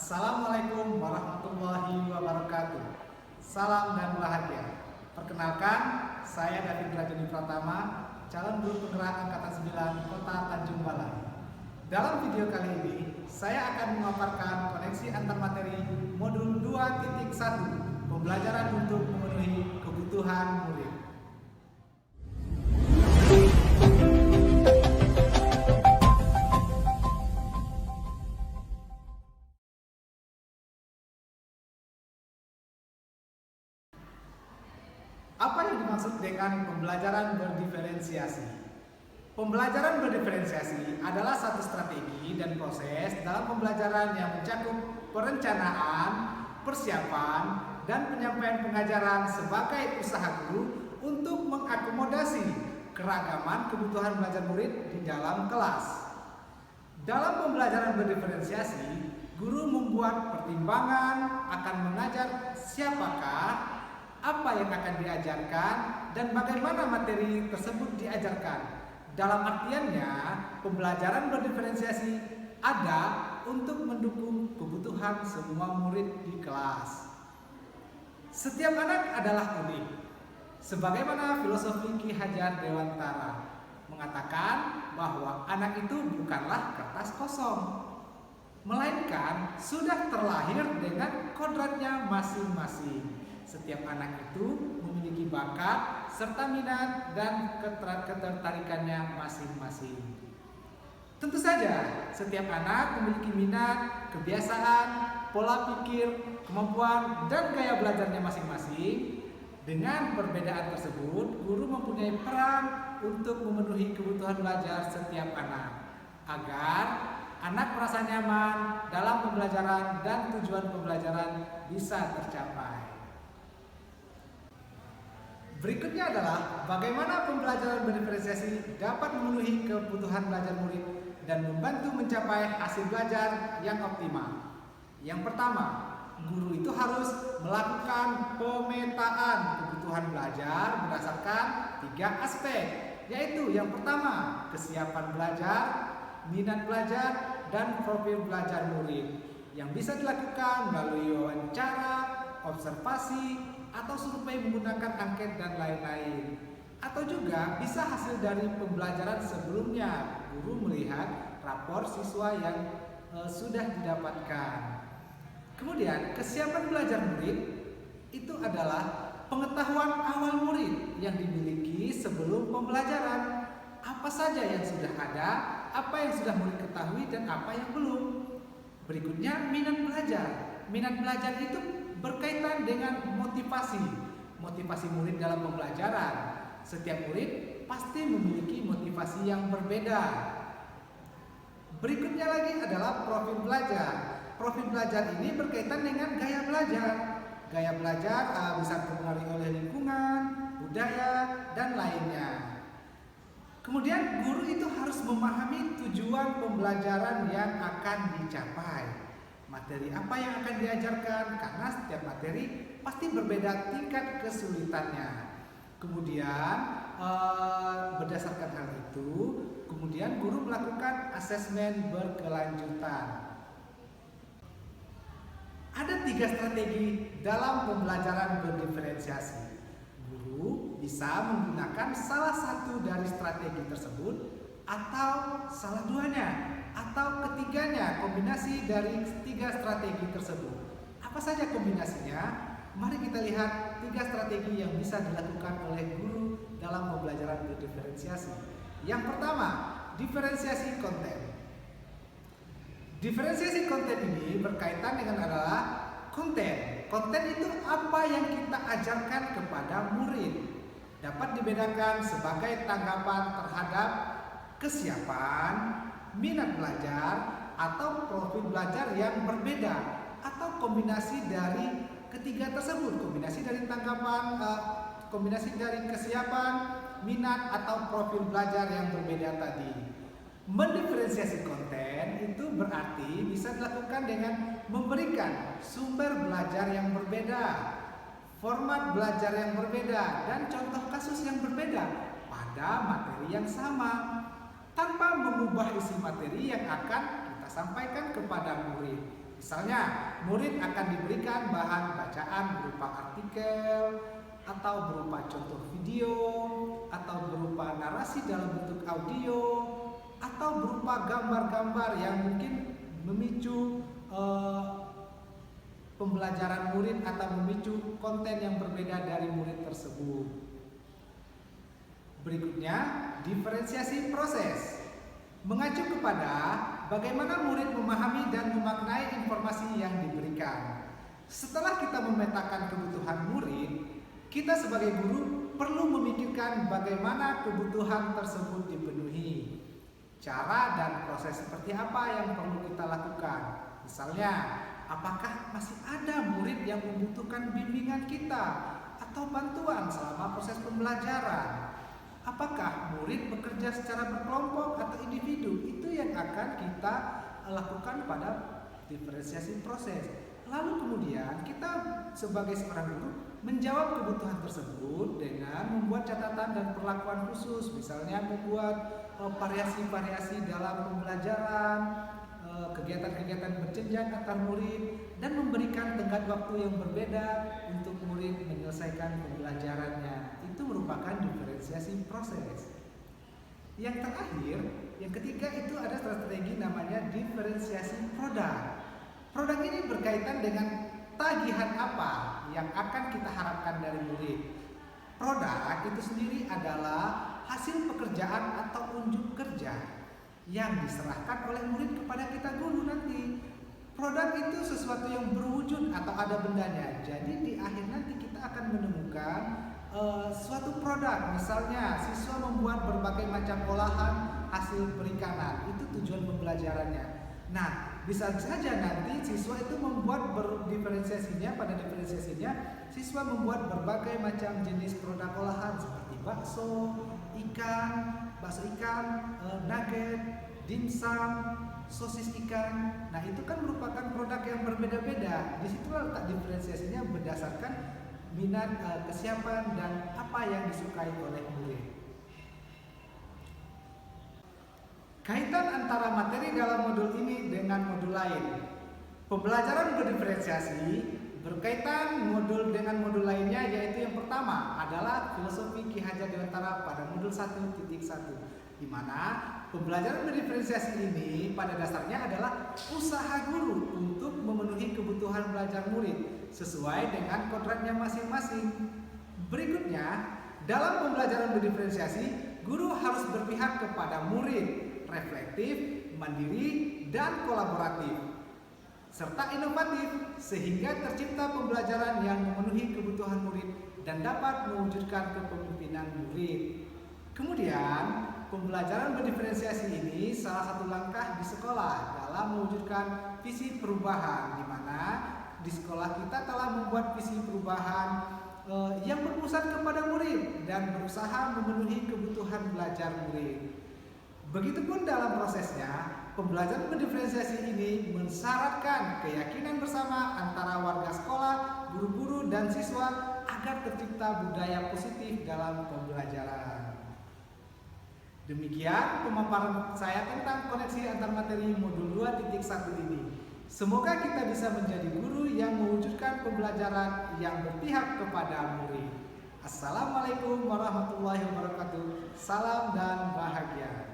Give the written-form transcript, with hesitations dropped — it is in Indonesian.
Assalamualaikum warahmatullahi wabarakatuh. Salam dan bahagia. Perkenalkan, saya David Rajuni Pratama, calon guru penggerak Angkatan 9 Kota Tanjung Balai. Dalam video kali ini, saya akan memaparkan koneksi antar materi modul 2.1 pembelajaran untuk memenuhi kebutuhan murid. Apa yang dimaksud dengan pembelajaran berdiferensiasi? Pembelajaran berdiferensiasi adalah satu strategi dan proses dalam pembelajaran yang mencakup perencanaan, persiapan, dan penyampaian pengajaran sebagai usaha guru untuk mengakomodasi keragaman kebutuhan belajar murid di dalam kelas. Dalam pembelajaran berdiferensiasi, guru membuat pertimbangan akan mengajar siapakah, apa yang akan diajarkan, dan bagaimana materi tersebut diajarkan. Dalam artiannya, pembelajaran berdiferensiasi ada untuk mendukung kebutuhan semua murid di kelas. Setiap anak adalah unik. Sebagaimana filosofi Ki Hajar Dewantara mengatakan bahwa anak itu bukanlah kertas kosong, melainkan sudah terlahir dengan kodratnya masing-masing. Setiap anak itu memiliki bakat serta minat dan ketertarikannya masing-masing. Tentu saja, setiap anak memiliki minat, kebiasaan, pola pikir, kemampuan, dan gaya belajarnya masing-masing. Dengan perbedaan tersebut, guru mempunyai peran untuk memenuhi kebutuhan belajar setiap anak, agar anak merasa nyaman dalam pembelajaran dan tujuan pembelajaran bisa tercapai. Berikutnya adalah bagaimana pembelajaran berdiferensiasi dapat memenuhi kebutuhan belajar murid dan membantu mencapai hasil belajar yang optimal. Yang pertama, guru itu harus melakukan pemetaan kebutuhan belajar berdasarkan 3 aspek, yaitu yang pertama, kesiapan belajar, minat belajar, dan profil belajar murid, yang bisa dilakukan melalui wawancara, observasi, atau survei menggunakan angket dan lain-lain. Atau juga bisa hasil dari pembelajaran sebelumnya, guru melihat rapor siswa yang sudah didapatkan. Kemudian kesiapan belajar murid itu adalah pengetahuan awal murid yang dimiliki sebelum pembelajaran. Apa saja yang sudah ada, apa yang sudah murid ketahui, dan apa yang belum. Berikutnya, minat belajar. Minat belajar itu berkaitan dengan motivasi murid dalam pembelajaran. Setiap murid pasti memiliki motivasi yang berbeda. Berikutnya lagi adalah profil belajar. Profil belajar ini berkaitan dengan gaya belajar. Gaya belajar bisa dipengaruhi oleh lingkungan, budaya, dan lainnya. Kemudian guru itu harus memahami tujuan pembelajaran yang akan dicapai. Materi apa yang akan diajarkan, karena setiap materi pasti berbeda tingkat kesulitannya. Kemudian berdasarkan hal itu, kemudian guru melakukan asesmen berkelanjutan. Ada 3 strategi dalam pembelajaran berdiferensiasi. Guru bisa menggunakan salah satu dari strategi tersebut, atau salah duanya, atau ketiganya, kombinasi dari 3 strategi tersebut. Apa saja kombinasinya? Mari kita lihat 3 strategi yang bisa dilakukan oleh guru dalam pembelajaran berdiferensiasi. Yang pertama, diferensiasi konten. Diferensiasi konten ini berkaitan dengan adalah konten. Konten itu apa yang kita ajarkan kepada murid. Dapat dibedakan sebagai tanggapan terhadap kesiapan, minat belajar, atau profil belajar yang berbeda, atau kombinasi dari ketiga tersebut, kombinasi dari tanggapan, kombinasi dari kesiapan, minat, atau profil belajar yang berbeda tadi. Mendiferensiasi konten itu berarti bisa dilakukan dengan memberikan sumber belajar yang berbeda, format belajar yang berbeda, dan contoh kasus yang berbeda pada materi yang sama, tanpa mengubah isi materi yang akan kita sampaikan kepada murid. Misalnya, murid akan diberikan bahan bacaan berupa artikel, atau berupa contoh video, atau berupa narasi dalam bentuk audio, atau berupa gambar-gambar yang mungkin memicu pembelajaran murid atau memicu konten yang berbeda dari murid tersebut. Berikutnya, diferensiasi proses. Mengacu kepada bagaimana murid memahami dan memaknai informasi yang diberikan. Setelah kita memetakan kebutuhan murid, kita sebagai guru perlu memikirkan bagaimana kebutuhan tersebut dipenuhi. Cara dan proses seperti apa yang perlu kita lakukan. Misalnya, apakah masih ada murid yang membutuhkan bimbingan kita atau bantuan selama proses pembelajaran? Apakah murid bekerja secara berkelompok atau individu? Itu yang akan kita lakukan pada diferensiasi proses. Lalu kemudian kita sebagai seorang guru menjawab kebutuhan tersebut dengan membuat catatan dan perlakuan khusus. Misalnya membuat variasi-variasi dalam pembelajaran, kegiatan-kegiatan berjenjang antar murid, dan memberikan tenggat waktu yang berbeda untuk murid menyelesaikan pembelajarannya. Itu merupakan diferensiasi proses. Yang terakhir, yang ketiga itu ada strategi namanya diferensiasi produk. Produk ini berkaitan dengan tagihan apa yang akan kita harapkan dari murid. Produk itu sendiri adalah hasil pekerjaan atau unjuk kerja yang diserahkan oleh murid kepada kita guru nanti. Produk itu sesuatu yang berwujud atau ada bendanya. Jadi di akhir nanti kita akan menemukan suatu produk. Misalnya siswa membuat berbagai macam olahan hasil perikanan. Itu tujuan pembelajarannya. Nah, bisa saja nanti siswa itu membuat pada diferensiasinya siswa membuat berbagai macam jenis produk olahan seperti bakso ikan, nugget, dimsum, sosis ikan. Nah, itu kan merupakan produk yang berbeda-beda. Di situ letak diferensiasinya berdasarkan minat, kesiapan, dan apa yang disukai oleh murid. Kaitan antara materi dalam modul ini dengan modul lain. Pembelajaran berdiferensiasi berkaitan modul dengan modul lainnya, yaitu yang pertama adalah filosofi Ki Hajar Dewantara pada modul 1.1, di mana pembelajaran berdiferensiasi ini pada dasarnya adalah usaha guru untuk memenuhi kebutuhan belajar murid sesuai dengan kodratnya masing-masing. Berikutnya, dalam pembelajaran berdiferensiasi, guru harus berpihak kepada murid, reflektif, mandiri, dan kolaboratif, serta inovatif, sehingga tercipta pembelajaran yang memenuhi kebutuhan murid dan dapat mewujudkan kepemimpinan murid. Kemudian, pembelajaran berdiferensiasi ini salah satu langkah di sekolah dalam mewujudkan visi perubahan, di mana di sekolah kita telah membuat visi perubahan yang berpusat kepada murid dan berusaha memenuhi kebutuhan belajar murid. Begitupun dalam prosesnya, pembelajaran berdiferensiasi ini mensyaratkan keyakinan bersama antara warga sekolah, guru-guru, dan siswa agar tercipta budaya positif dalam pembelajaran. Demikian pemaparan saya tentang koneksi antar materi modul 2.1 ini. Semoga kita bisa menjadi guru yang mewujudkan pembelajaran yang berpihak kepada murid. Assalamualaikum warahmatullahi wabarakatuh. Salam dan bahagia.